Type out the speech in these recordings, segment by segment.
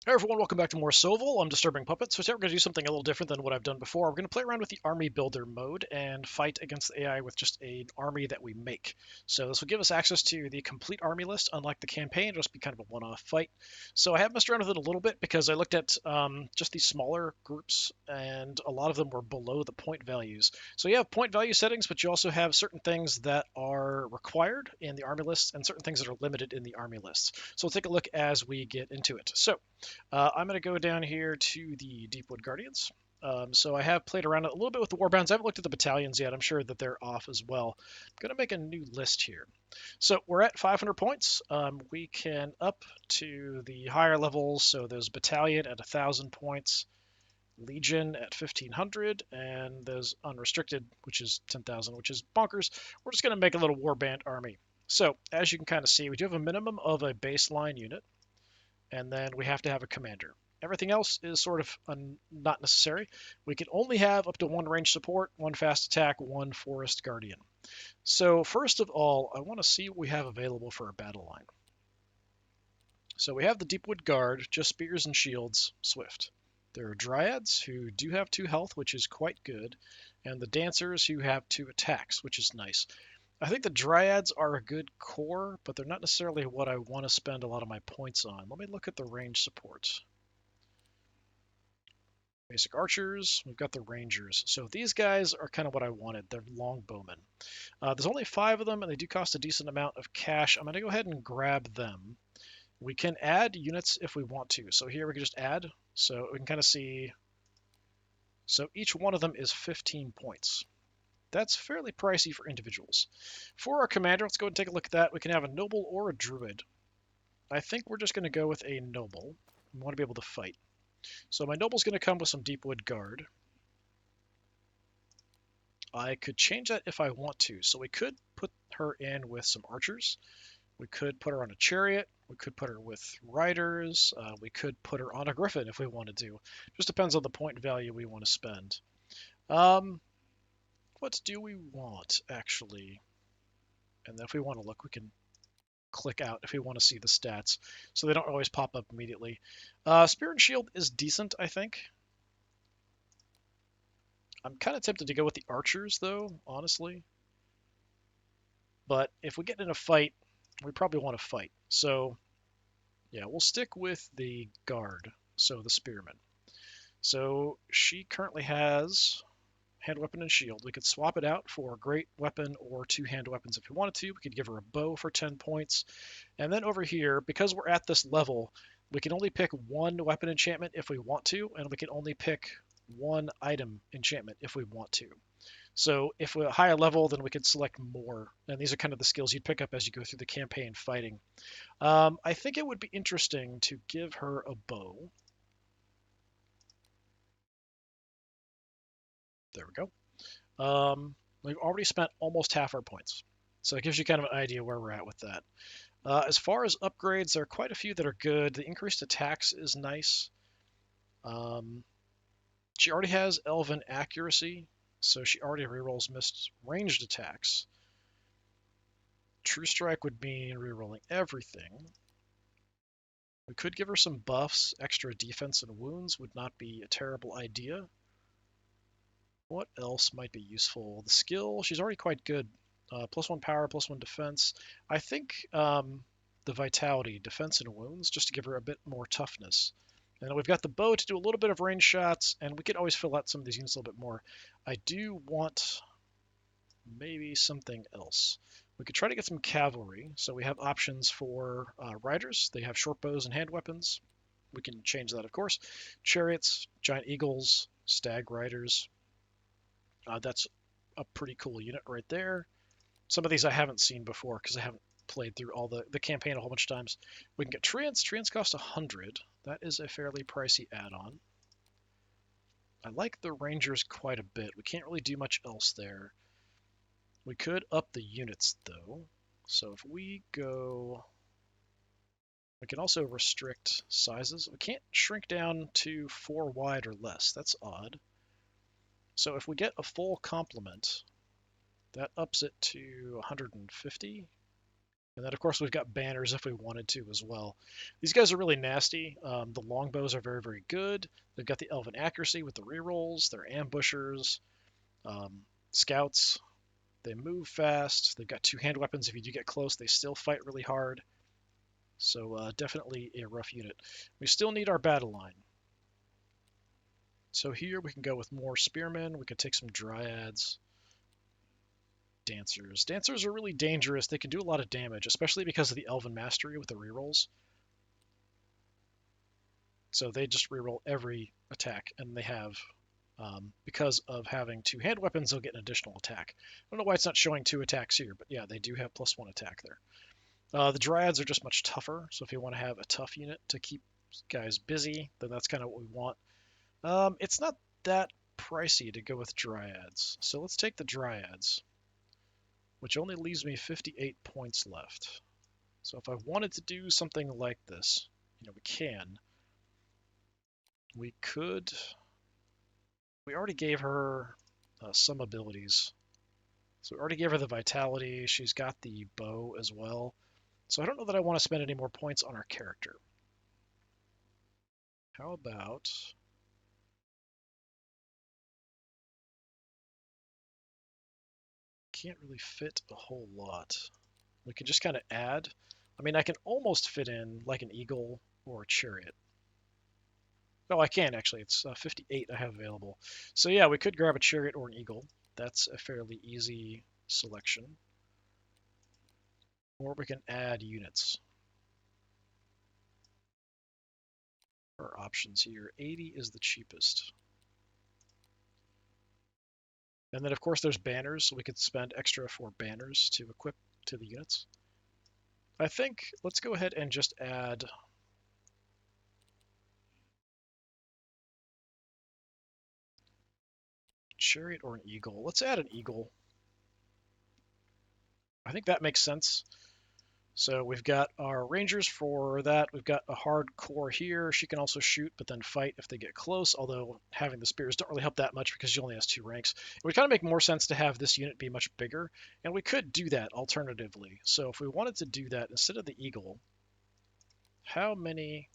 Hey everyone, welcome back to more SOVL. I'm DisturbingPuppet. So today we're going to do something a little different than what I've done before. We're going to play around with the army builder mode and fight against the AI with just an army that we make. So this will give us access to the complete army list, unlike the campaign. It'll just be kind of a one-off fight. So I have messed around with it a little bit because I looked at just these smaller groups, and a lot of them were below the point values. So you have point value settings, but you also have certain things that are required in the army lists and certain things that are limited in the army lists. So we'll take a look as we get into it. So I'm going to go down here to the Deepwood Guardians. So I have played around a little bit with the Warbounds. I haven't looked at the battalions yet. I'm sure that they're off as well. I'm going to make a new list here. So we're at 500 points. We can up to the higher levels. So there's battalion at 1,000 points, Legion at 1,500, and there's unrestricted, which is 10,000, which is bonkers. We're just going to make a little warband army. So as you can kind of see, we do have a minimum of a baseline unit, and then we have to have a commander. Everything else is sort of not necessary. We can only have up to one range support, one fast attack, one forest guardian. So first of all, I want to see what we have available for our battle line. So we have the Deepwood Guard, just spears and shields, swift. There are dryads who do have 2 health, which is quite good, and the dancers who have 2 attacks, which is nice. I think the dryads are a good core, but they're not necessarily what I want to spend a lot of my points on. Let me look at the range support. Basic archers, we've got the rangers. So these guys are kind of what I wanted. They're longbowmen. There's only 5 of them, and they do cost a decent amount of cash. I'm going to go ahead and grab them. We can add units if we want to. So here we can just add. So we can kind of see. So each one of them is 15 points. That's fairly pricey for individuals. For our commander, let's go ahead and take a look at that. We can have a noble or a druid. I think we're just going to go with a noble. We want to be able to fight. So my noble's going to come with some Deepwood Guard. I could change that if I want to. So we could put her in with some archers. We could put her on a chariot. We could put her with riders. We could put her on a griffin if we wanted to. Just depends on the point value we want to spend. What do we want, actually? And then if we want to look, we can click out if we want to see the stats, so they don't always pop up immediately. Spear and Shield is decent, I think. I'm kind of tempted to go with the archers, though, honestly. But if we get in a fight, we probably want to fight. So, yeah, we'll stick with the guard, so the spearman. So she currently has hand weapon and shield. We could swap it out for a great weapon or 2 hand weapons if we wanted to. We could give her a bow for 10 points. And then over here, because we're at this level, we can only pick 1 weapon enchantment if we want to, and we can only pick 1 item enchantment if we want to. So if we're at a higher level, then we can select more. And these are kind of the skills you'd pick up as you go through the campaign fighting. I think it would be interesting to give her a bow. There we go. We've already spent almost half our points. So it gives you kind of an idea where we're at with that. As far as upgrades, there are quite a few that are good. The increased attacks is nice. She already has Elven Accuracy, so she already rerolls missed ranged attacks. True Strike would mean rerolling everything. We could give her some buffs. Extra defense and wounds would not be a terrible idea. What else might be useful? The skill, she's already quite good. +1 power, +1 defense. I think the vitality, defense and wounds, just to give her a bit more toughness. And we've got the bow to do a little bit of range shots, and we could always fill out some of these units a little bit more. I do want maybe something else. We could try to get some cavalry. So we have options for riders. They have short bows and hand weapons. We can change that, of course. Chariots, giant eagles, stag riders. That's a pretty cool unit right there. Some of these I haven't seen before because I haven't played through all the campaign a whole bunch of times. We can get treants. Treants cost 100. That is a fairly pricey add-on. I like the rangers quite a bit. We can't really do much else there. We could up the units, though. So if we go... We can also restrict sizes. We can't shrink down to 4 wide or less. That's odd. So if we get a full complement, that ups it to 150. And then, of course, we've got banners if we wanted to as well. These guys are really nasty. The longbows are very, very good. They've got the elven accuracy with the rerolls. They're ambushers, scouts. They move fast. They've got 2 hand weapons. If you do get close, they still fight really hard. So definitely a rough unit. We still need our battle line. So here we can go with more spearmen. We could take some dryads. Dancers. Dancers are really dangerous. They can do a lot of damage, especially because of the elven mastery with the rerolls. So they just reroll every attack, and they have, because of having 2 hand weapons, they'll get an additional attack. I don't know why it's not showing 2 attacks here, but yeah, they do have +1 attack there. The dryads are just much tougher, so if you want to have a tough unit to keep guys busy, then that's kind of what we want. It's not that pricey to go with dryads, so let's take the dryads, which only leaves me 58 points left. So if I wanted to do something like this, we can. We could. We already gave her some abilities. So we already gave her the vitality. She's got the bow as well. So I don't know that I want to spend any more points on our character. How about... Can't really fit a whole lot. We can just kind of add. I mean, I can almost fit in like an eagle or a chariot. Oh, I can actually. It's 58 I have available. So yeah, we could grab a chariot or an eagle. That's a fairly easy selection. Or we can add units. Our options here. 80 is the cheapest. And then of course there's banners, so we could spend extra for banners to equip to the units. I think let's go ahead and just add chariot or an eagle. Let's add an eagle. I think that makes sense. So we've got our rangers for that. We've got a hardcore here. She can also shoot, but then fight if they get close, although having the spears don't really help that much because she only has 2 ranks. It would kind of make more sense to have this unit be much bigger, and we could do that alternatively. So if we wanted to do that, instead of the eagle, how many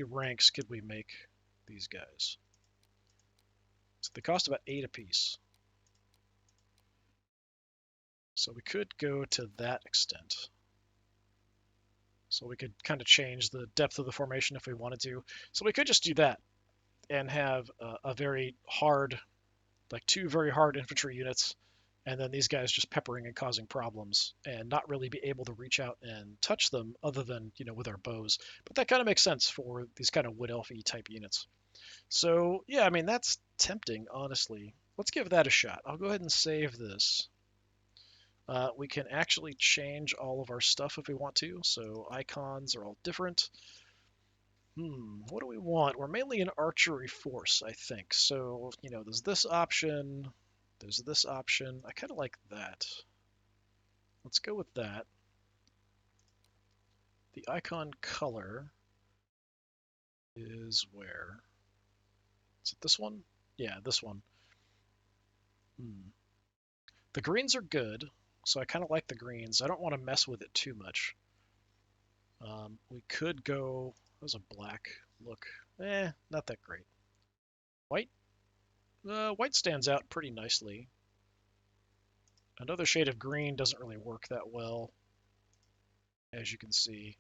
ranks could we make these guys? So they cost about 8 apiece. So we could go to that extent. So we could kind of change the depth of the formation if we wanted to. So we could just do that and have a very hard, like 2 very hard infantry units, and then these guys just peppering and causing problems and not really be able to reach out and touch them other than, with our bows. But that kind of makes sense for these kind of Wood Elf-y type units. So yeah, I mean, that's tempting, honestly. Let's give that a shot. I'll go ahead and save this. We can actually change all of our stuff if we want to, so icons are all different. What do we want? We're mainly an archery force, I think. So, there's this option, there's this option. I kind of like that. Let's go with that. The icon color is where? Is it this one? Yeah, this one. The greens are good, so I kind of like the greens. I don't want to mess with it too much. We could go... There's a black look. Not that great. White? White stands out pretty nicely. Another shade of green doesn't really work that well, as you can see.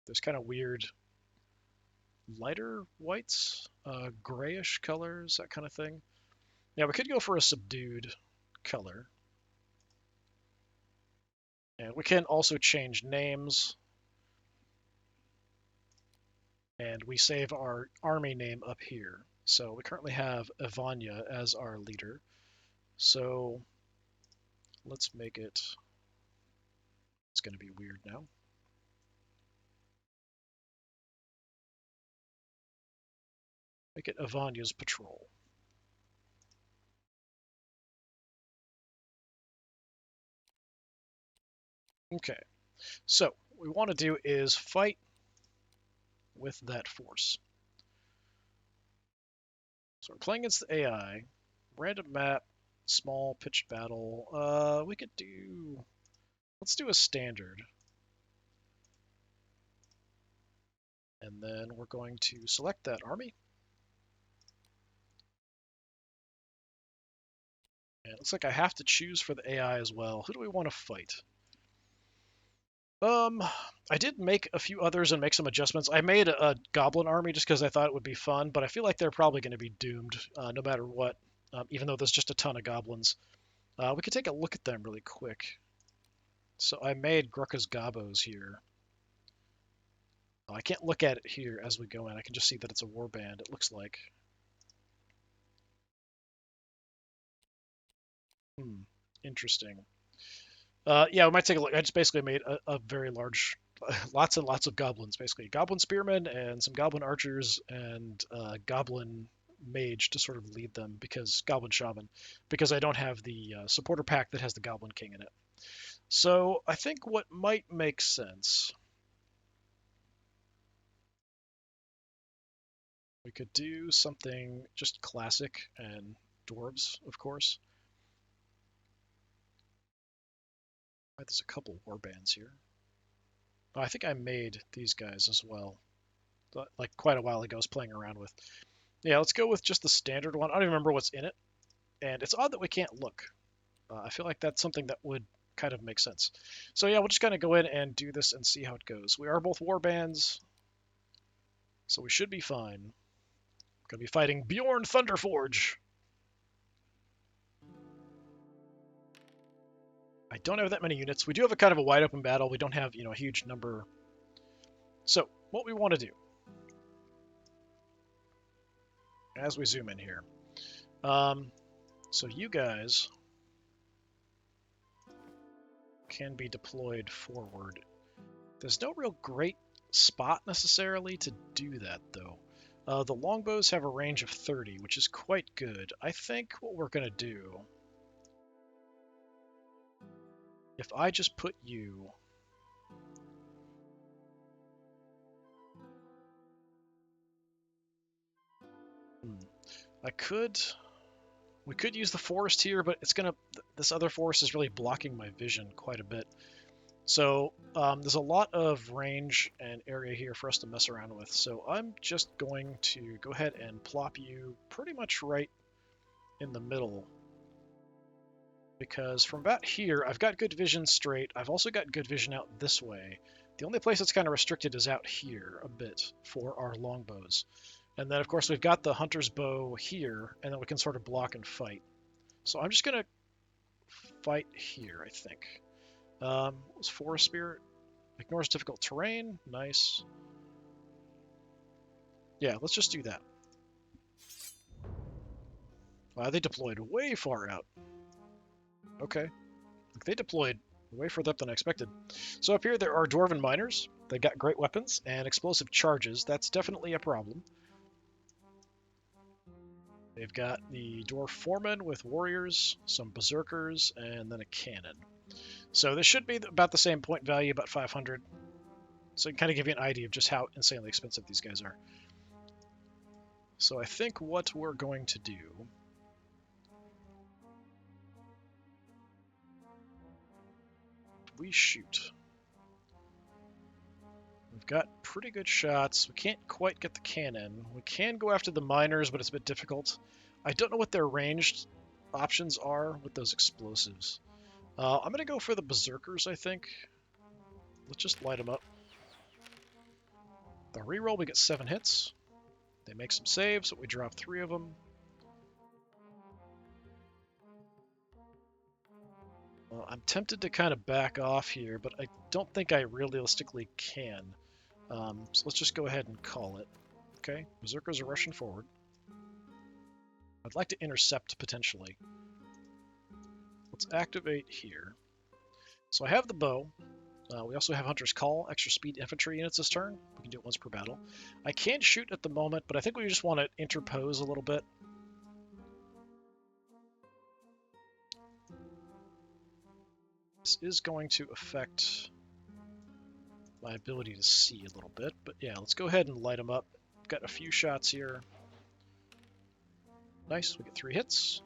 There's kind of weird lighter whites, grayish colors, that kind of thing. Yeah, we could go for a subdued color. And we can also change names. And we save our army name up here. So we currently have Ivania as our leader. So let's make it... It's going to be weird now. Make it Ivania's patrol. Okay, so what we want to do is fight with that force. So we're playing against the AI, random map, Small pitched battle. We could do... Let's do a standard. And then we're going to select that army. And it looks like I have to choose for the AI as well. Who do we want to fight? I did make a few others and make some adjustments. I made a goblin army just because I thought it would be fun, but I feel like they're probably going to be doomed no matter what, even though there's just a ton of goblins. We could take a look at them really quick. So I made Grucka's Gobos here. I can't look at it here as we go in. I can just see that it's a warband, it looks like. Interesting. Yeah, we might take a look. I just basically made a very large, lots and lots of goblins, basically. Goblin spearmen and some goblin archers and goblin mage to sort of lead them, because goblin shaman, because I don't have the supporter pack that has the goblin king in it. So I think what might make sense, we could do something just classic and dwarves, of course. Right, there's a couple warbands here. Oh, I think I made these guys as well, like quite a while ago. I was playing around with. Yeah, let's go with just the standard one. I don't even remember what's in it, and it's odd that we can't look. I feel like that's something that would kind of make sense. So yeah, we'll just kind of go in and do this and see how it goes. We are both warbands, so we should be fine. Gonna be fighting Bjorn Thunderforge. I don't have that many units. We do have a kind of a wide open battle. We don't have, a huge number. So what we want to do, as we zoom in here, so you guys can be deployed forward. There's no real great spot necessarily to do that, though. The longbows have a range of 30, which is quite good. I think what we're going to do, if I just put you... We could use the forest here, but this other forest is really blocking my vision quite a bit. So there's a lot of range and area here for us to mess around with. So I'm just going to go ahead and plop you pretty much right in the middle. Because from about here, I've got good vision straight. I've also got good vision out this way. The only place that's kind of restricted is out here a bit for our longbows. And then, of course, we've got the hunter's bow here, and then we can sort of block and fight. So I'm just going to fight here, I think. What was Forest Spirit? Ignores difficult terrain. Nice. Yeah, let's just do that. Wow, they deployed way far out. Okay. They deployed way further up than I expected. So up here there are Dwarven Miners. They've got great weapons and explosive charges. That's definitely a problem. They've got the Dwarf Foreman with warriors, some berserkers, and then a cannon. So this should be about the same point value, about 500. So it can kind of give you an idea of just how insanely expensive these guys are. So I think what we're going to do... we shoot. We've got pretty good shots. We can't quite get the cannon. We can go after the miners, but it's a bit difficult. I don't know what their ranged options are with those explosives. I'm going to go for the berserkers, I think. Let's just light them up. The reroll, we get 7 hits. They make some saves, so we drop 3 of them. I'm tempted to kind of back off here, but I don't think I realistically can. So let's just go ahead and call it. Okay, berserkers are rushing forward. I'd like to intercept potentially. Let's activate here. So I have the bow. We also have Hunter's Call, extra speed infantry units this turn. We can do it once per battle. I can't shoot at the moment, but I think we just want to interpose a little bit. This is going to affect my ability to see a little bit, but yeah, let's go ahead and light them up. Got a few shots here. Nice, we get 3 hits.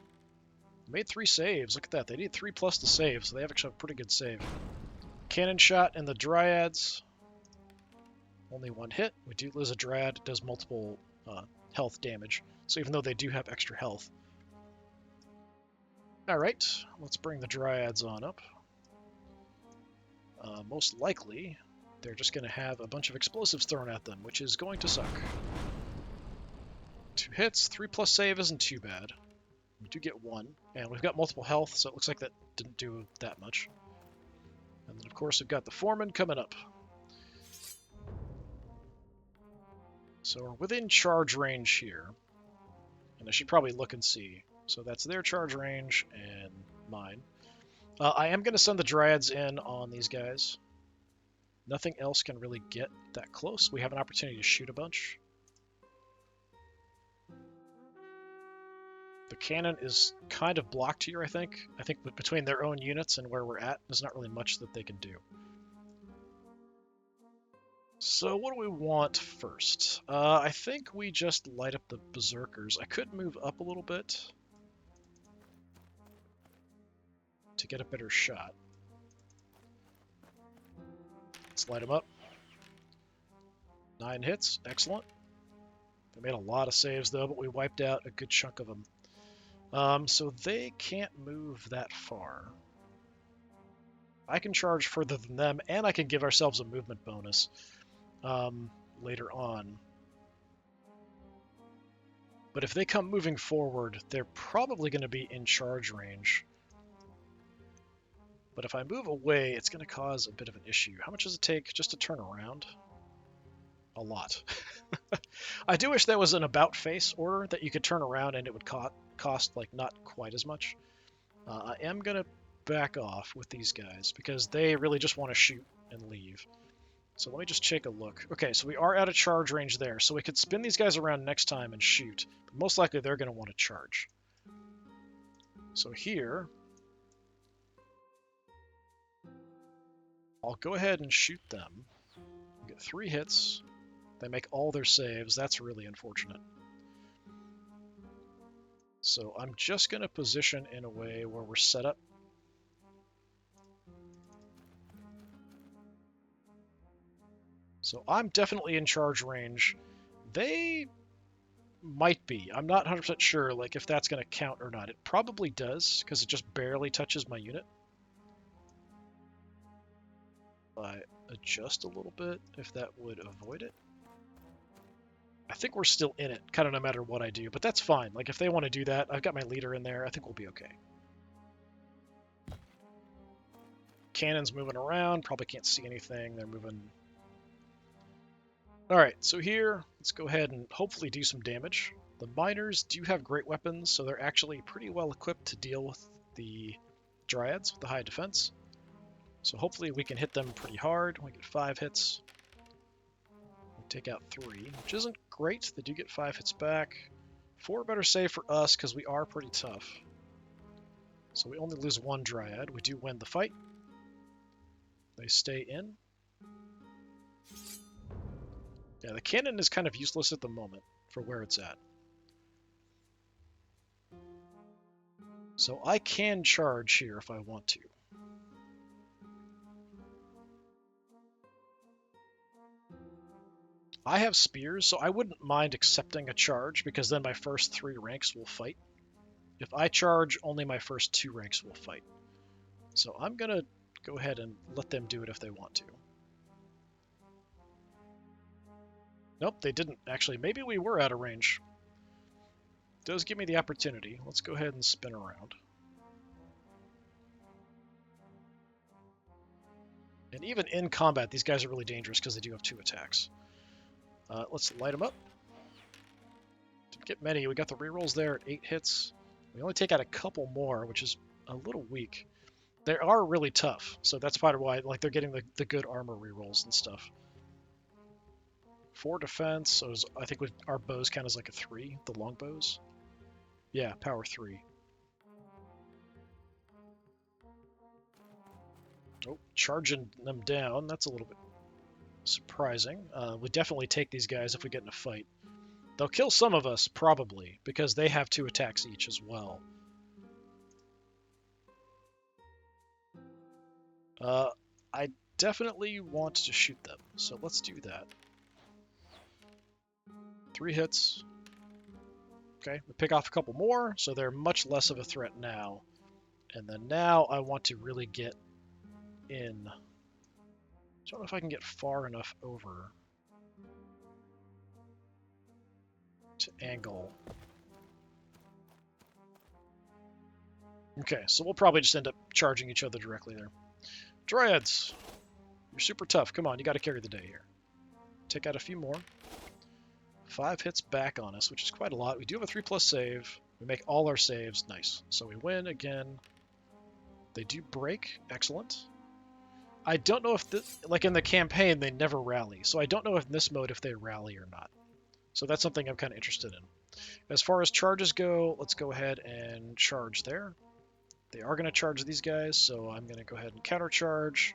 Made 3 saves. Look at that. They need 3 plus to save, so they have actually a pretty good save. Cannon shot and the Dryads. Only 1 hit. We do lose a Dryad. It does multiple health damage. So even though they do have extra health. Alright, let's bring the Dryads on up. Most likely, they're just going to have a bunch of explosives thrown at them, which is going to suck. 2 hits, 3 plus save isn't too bad. We do get 1, and we've got multiple health, so it looks like that didn't do that much. And then, of course, we've got the Foreman coming up. So we're within charge range here. And I should probably look and see. So that's their charge range and mine. I am going to send the Dryads in on these guys. Nothing else can really get that close. We have an opportunity to shoot a bunch. The cannon is kind of blocked here, I think. I think between their own units and where we're at, there's not really much that they can do. So what do we want first? I think we just light up the Berserkers. I could move up a little bit to get a better shot. Let's light them up. 9 hits. Excellent. They made a lot of saves, though, but we wiped out a good chunk of them. So they can't move that far. I can charge further than them, and I can give ourselves a movement bonus later on. But if they come moving forward, they're probably going to be in charge range. But if I move away, it's going to cause a bit of an issue. How much does it take just to turn around? A lot. I do wish there was an about face order that you could turn around and it would cost like not quite as much. I am going to back off with these guys because they really just want to shoot and leave. So let me just take a look. Okay, so we are out of charge range there, so we could spin these guys around next time and shoot. But most likely they're going to want to charge. So here, I'll go ahead and shoot them. Get 3 hits. They make all their saves. That's really unfortunate. So I'm just going to position in a way where we're set up. So I'm definitely in charge range. They might be. I'm not 100% sure like if that's going to count or not. It probably does because it just barely touches my unit. I adjust a little bit if that would avoid it. I think we're still in it, kind of no matter what I do, but that's fine. Like if they want to do that, I've got my leader in there. I think we'll be okay. Cannon's moving around. Probably can't see anything. They're moving. All right, so here, let's go ahead and hopefully do some damage. The miners do have great weapons, so they're actually pretty well equipped to deal with the Dryads with the high defense. So hopefully we can hit them pretty hard. We get 5 hits. We take out 3, which isn't great. They do get 5 hits back. 4 better save for us because we are pretty tough. So we only lose 1 Dryad. We do win the fight. They stay in. Yeah, the cannon is kind of useless at the moment for where it's at. So I can charge here if I want to. I have spears, so I wouldn't mind accepting a charge because then my first 3 ranks will fight. If I charge, only my first 2 ranks will fight. So I'm going to go ahead and let them do it if they want to. Nope, they didn't. Actually, maybe we were out of range. It does give me the opportunity. Let's go ahead and spin around. And even in combat, these guys are really dangerous because they do have 2 attacks. Let's light them up. Didn't get many. We got the rerolls there at 8 hits. We only take out a couple more, which is a little weak. They are really tough, so that's part of why like they're getting the good armor rerolls and stuff. 4 defense, so I think our bows count as like a 3, the long bows. Yeah, power 3. Oh, charging them down. That's a little bit surprising. We definitely take these guys if we get in a fight. They'll kill some of us, probably, because they have 2 attacks each as well. I definitely want to shoot them, so let's do that. 3 hits. Okay, we pick off a couple more, so they're much less of a threat now. And then now I want to really get in. I don't know if I can get far enough over to angle. Okay, so we'll probably just end up charging each other directly there. Dryads, you're super tough. Come on, you got to carry the day here. Take out a few more. 5 hits back on us, which is quite a lot. We do have a 3+ save. We make all our saves. Nice. So we win again. They do break. Excellent. I don't know if this, like in the campaign, they never rally. So I don't know if in this mode if they rally or not. So that's something I'm kind of interested in. As far as charges go, let's go ahead and charge there. They are going to charge these guys, so I'm going to go ahead and countercharge.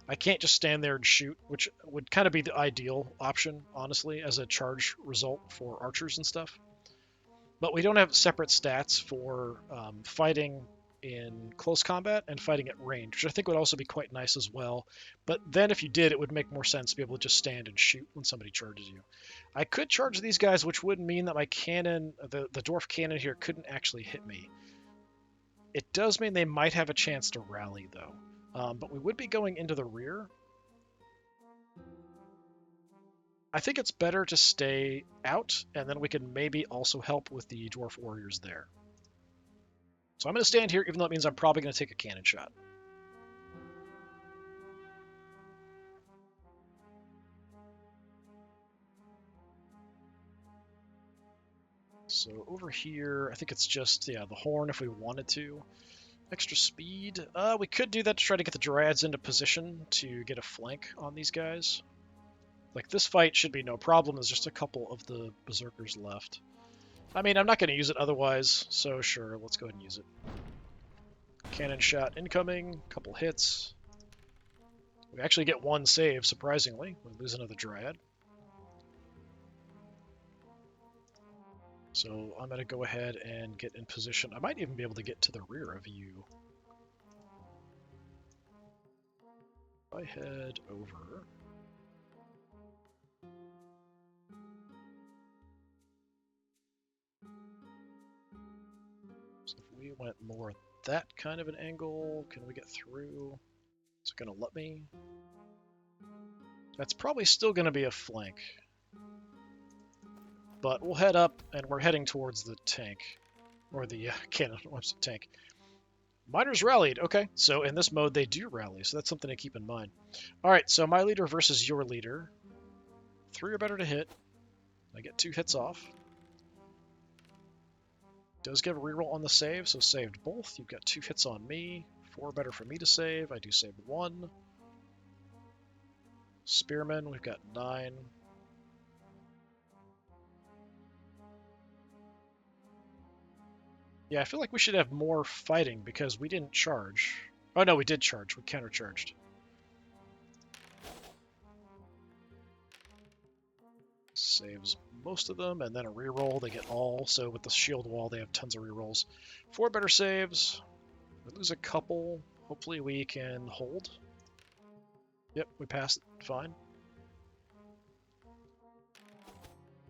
I can't just stand there and shoot, which would kind of be the ideal option, honestly, as a charge result for archers and stuff. But we don't have separate stats for fighting in close combat and fighting at range, which I think would also be quite nice as well. But then if you did, it would make more sense to be able to just stand and shoot when somebody charges you. I could charge these guys, which would mean that my cannon, the dwarf cannon here, couldn't actually hit me. It does mean they might have a chance to rally, though. But we would be going into the rear. I think it's better to stay out, and then we can maybe also help with the dwarf warriors there. So I'm going to stand here, even though it means I'm probably going to take a cannon shot. So over here, I think it's just, yeah, the horn if we wanted to. Extra speed. We could do that to try to get the Dryads into position to get a flank on these guys. Like, this fight should be no problem. There's just a couple of the Berserkers left. I mean, I'm not going to use it otherwise, so sure, let's go ahead and use it. Cannon shot incoming, couple hits. We actually get 1 save, surprisingly. We lose another Dryad. So I'm going to go ahead and get in position. I might even be able to get to the rear of you. If I head over... So if we went more that kind of an angle, can we get through? Is it going to let me? That's probably still going to be a flank. But we'll head up, and we're heading towards the tank. Or the cannon, what's the tank? Miners rallied. Okay, so in this mode they do rally, so that's something to keep in mind. Alright, so my leader versus your leader. 3 or better to hit. I get 2 hits off. Does get a reroll on the save, so saved both. You've got 2 hits on me. 4 better for me to save. I do save 1. Spearmen, we've got 9. Yeah, I feel like we should have more fighting because we didn't charge. Oh no, we did charge. We countercharged. Saves most of them, and then a reroll. They get all. So with the shield wall, they have tons of rerolls. 4 better saves. We lose a couple. Hopefully we can hold. Yep, we passed it. Fine.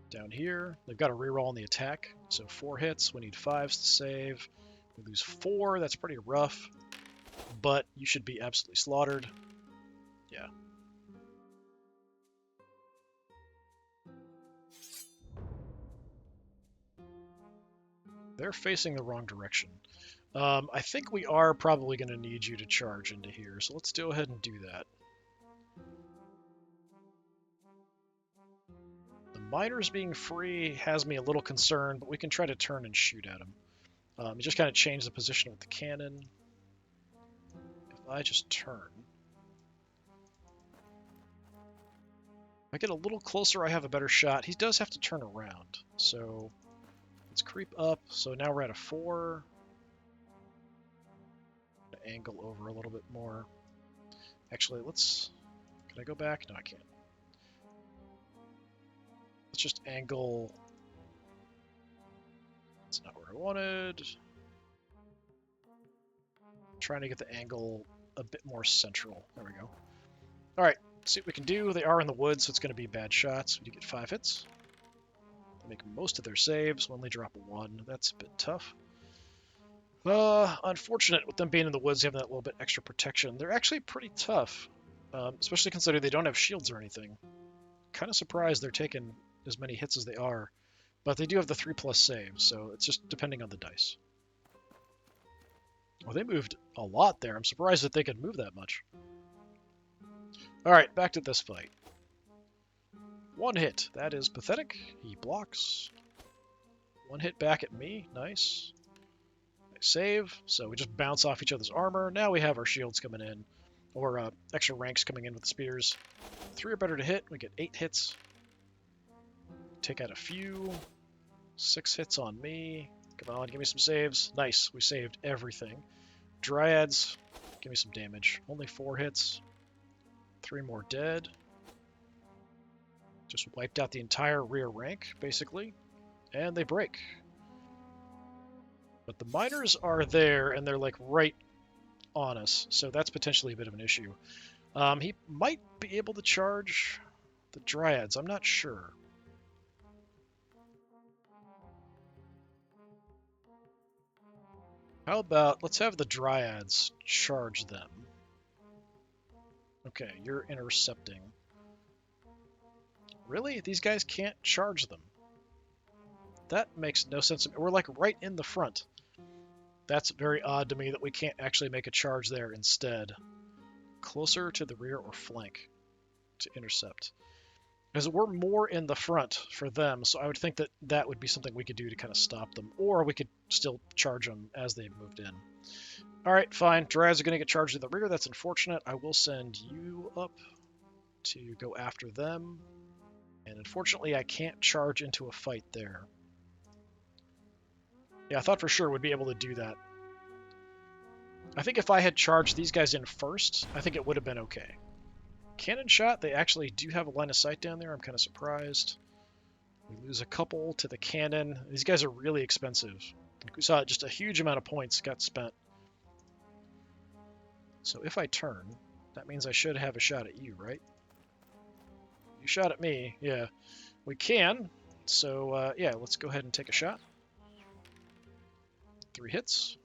Down here, they've got a reroll on the attack. So 4 hits. We need 5s to save. We lose 4. That's pretty rough. But you should be absolutely slaughtered. Yeah. They're facing the wrong direction. I think we are probably going to need you to charge into here, so let's go ahead and do that. The miners being free has me a little concerned, but we can try to turn and shoot at them. You just kind of change the position with the cannon. If I just turn... If I get a little closer, I have a better shot. He does have to turn around, so... Let's creep up. So now we're at a 4. Angle over a little bit more. Actually, let's... Can I go back? No, I can't. Let's just angle... That's not where I wanted. I'm trying to get the angle a bit more central. There we go. All right, see what we can do. They are in the woods, so it's going to be bad shots. We do get 5 hits. They make most of their saves. When they drop a 1, that's a bit tough. Unfortunate with them being in the woods, having that little bit extra protection. They're actually pretty tough, especially considering they don't have shields or anything. Kind of surprised they're taking as many hits as they are, but they do have the 3+ saves, so it's just depending on the dice. Well, they moved a lot there. I'm surprised that they could move that much. All right, back to this fight. 1 hit. That is pathetic. He blocks. 1 hit back at me. Nice. I save. So we just bounce off each other's armor. Now we have our shields coming in, or extra ranks coming in with the spears. 3 or better to hit. We get 8 hits. Take out a few. 6 hits on me. Come on, give me some saves. Nice. We saved everything. Dryads, give me some damage. Only 4 hits. 3 more dead. Just wiped out the entire rear rank, basically. And they break. But the miners are there, and they're like right on us, so that's potentially a bit of an issue. He might be able to charge the Dryads. I'm not sure. How about, let's have the Dryads charge them. Okay, you're intercepting. Really? These guys can't charge them? That makes no sense. We're like right in the front. That's very odd to me that we can't actually make a charge there instead. Closer to the rear or flank to intercept. Because we're more in the front for them, so I would think that that would be something we could do to kind of stop them. Or we could still charge them as they moved in. Alright, fine. Dryads are going to get charged in the rear. That's unfortunate. I will send you up to go after them. And unfortunately, I can't charge into a fight there. Yeah, I thought for sure we'd be able to do that. I think if I had charged these guys in first, I think it would have been okay. Cannon shot, they actually do have a line of sight down there. I'm kind of surprised. We lose a couple to the cannon. These guys are really expensive. We saw just a huge amount of points got spent. So if I turn, that means I should have a shot at you, right? You shot at me, yeah. We can, so yeah, let's go ahead and take a shot. 3 hits.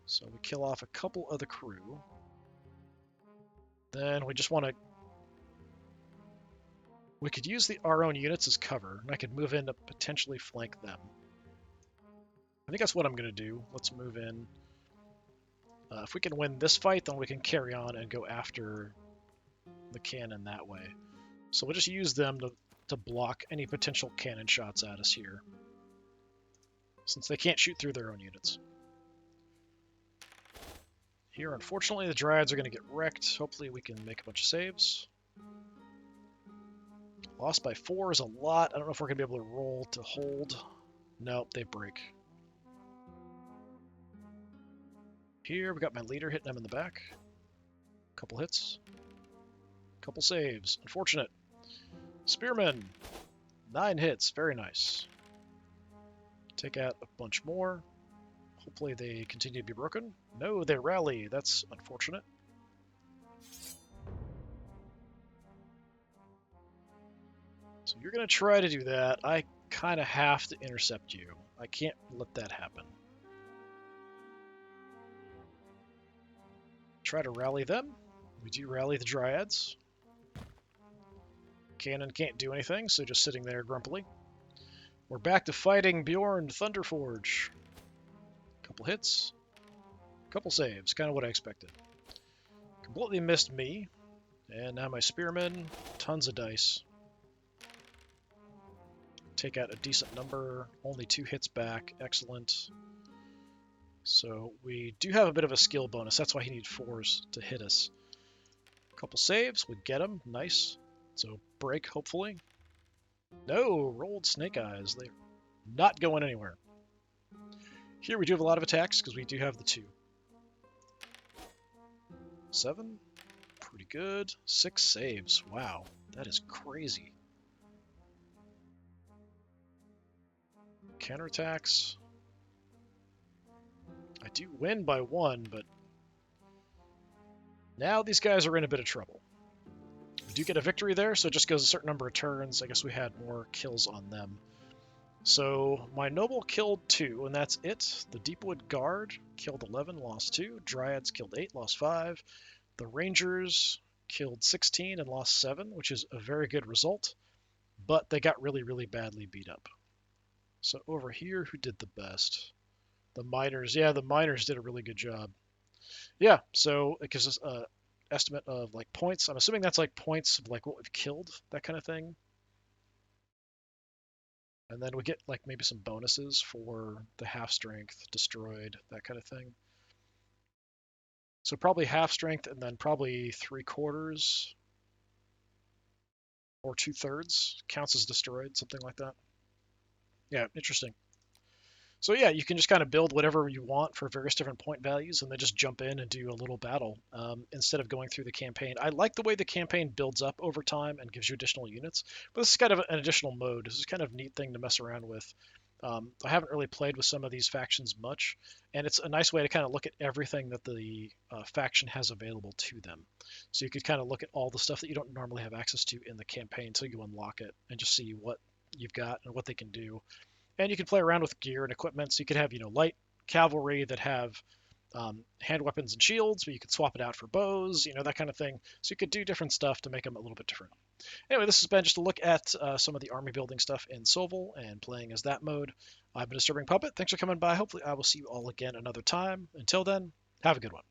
So we kill off a couple of the crew. Then we just want to... We could use our own units as cover, and I could move in to potentially flank them. I think that's what I'm going to do. Let's move in. If we can win this fight, then we can carry on and go after the cannon that way. So we'll just use them to block any potential cannon shots at us here, since they can't shoot through their own units. Here, unfortunately, the Dryads are going to get wrecked. Hopefully we can make a bunch of saves. Lost by 4 is a lot. I don't know if we're going to be able to roll to hold. Nope, they break. Here, we got my leader hitting them in the back. Couple hits. Couple saves. Unfortunate. Spearmen. 9 hits. Very nice. Take out a bunch more. Hopefully they continue to be broken. No, they rally. That's unfortunate. So you're going to try to do that. I kind of have to intercept you. I can't let that happen. Try to rally them. We do rally the Dryads. Cannon can't do anything, so just sitting there grumpily. We're back to fighting Bjorn Thunderforge. Couple hits. Couple saves. Kind of what I expected. Completely missed me. And now my spearmen. Tons of dice. Take out a decent number. Only 2 hits back. Excellent. So we do have a bit of a skill bonus. That's why he needs 4s to hit us. Couple saves. We get him. Nice. So break, hopefully. No! Rolled snake eyes. They're not going anywhere. Here we do have a lot of attacks because we do have the 2. 7. Pretty good. 6 saves. Wow. That is crazy. Counterattacks. I do win by 1, but Now these guys are in a bit of trouble. We do get a victory there, so it just goes a certain number of turns. I guess we had more kills on them. So my noble killed 2, and that's it. The Deepwood Guard killed 11, lost 2. Dryads killed 8, lost 5. The Rangers killed 16 and lost 7, which is a very good result, but they got really, really badly beat up. So over here, who did the best? The Miners. Yeah, the Miners did a really good job. Yeah, so it gives us a estimate of like points. I'm assuming that's like points of like what we've killed, that kind of thing. And then we get like maybe some bonuses for the half strength, destroyed, that kind of thing. So probably half strength and then probably 3/4 or 2/3 counts as destroyed, something like that. Yeah, interesting. So yeah, you can just kind of build whatever you want for various different point values and then just jump in and do a little battle instead of going through the campaign. I like the way the campaign builds up over time and gives you additional units, but this is kind of an additional mode. This is kind of a neat thing to mess around with. I haven't really played with some of these factions much, and it's a nice way to kind of look at everything that the faction has available to them. So you could kind of look at all the stuff that you don't normally have access to in the campaign until you unlock it and just see what you've got and what they can do. And you can play around with gear and equipment. So you could have, light cavalry that have hand weapons and shields, but you could swap it out for bows, that kind of thing. So you could do different stuff to make them a little bit different. Anyway, this has been just a look at some of the army building stuff in SOVL and playing as that mode. I've been Disturbing Puppet. Thanks for coming by. Hopefully I will see you all again another time. Until then, have a good one.